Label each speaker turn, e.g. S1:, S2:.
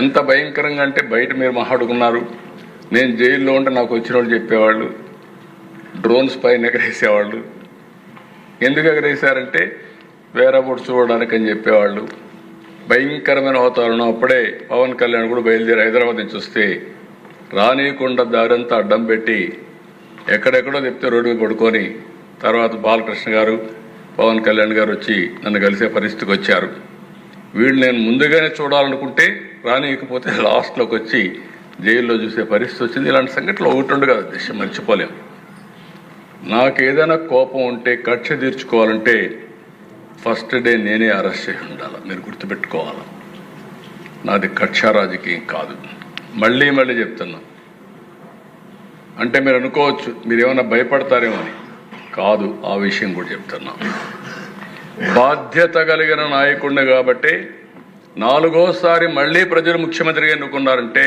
S1: ఎంత భయంకరంగా అంటే బయట మీరు మాట్లాడుకున్నారు. నేను జైల్లో ఉంటే నాకు వచ్చిన వాళ్ళు చెప్పేవాళ్ళు డ్రోన్స్ పైన ఎగరేసేవాళ్ళు. ఎందుకు ఎగరేశారంటే వేరబోటు చూడడానికి అని చెప్పేవాళ్ళు. భయంకరమైన వాతావరణం. అప్పుడే పవన్ కళ్యాణ్ కూడా బయలుదేరి హైదరాబాద్ నుంచి వస్తే రానీయకుండా దారంతా అడ్డం పెట్టి ఎక్కడెక్కడో చెప్తే రోడ్డు మీద పడుకొని తర్వాత బాలకృష్ణ గారు పవన్ కళ్యాణ్ గారు వచ్చి నన్ను కలిసే పరిస్థితికి వచ్చారు. వీళ్ళు నేను ముందుగానే చూడాలనుకుంటే రానియకపోతే లాస్ట్లోకి వచ్చి జైల్లో చూసే పరిస్థితి వచ్చింది. ఇలాంటి సంఘటనలు ఒకటి కదా దేశం మర్చిపోలేం. నాకు ఏదైనా కోపం ఉంటే కక్ష తీర్చుకోవాలంటే ఫస్ట్ డే నేనే అరెస్ట్ చేసి ఉండాలి. మీరు గుర్తుపెట్టుకోవాలి. నాది కక్ష రాజకీయం కాదు. మళ్ళీ మళ్ళీ చెప్తున్నా. అంటే మీరు అనుకోవచ్చు మీరేమైనా భయపడతారేమో అని. కాదు, ఆ విషయం కూడా చెప్తున్నా. బాధ్యత కలిగిన నాయకుడిని కాబట్టి 4వ సారి మళ్ళీ ప్రజలు ముఖ్యమంత్రిగా ఎన్నుకున్నారంటే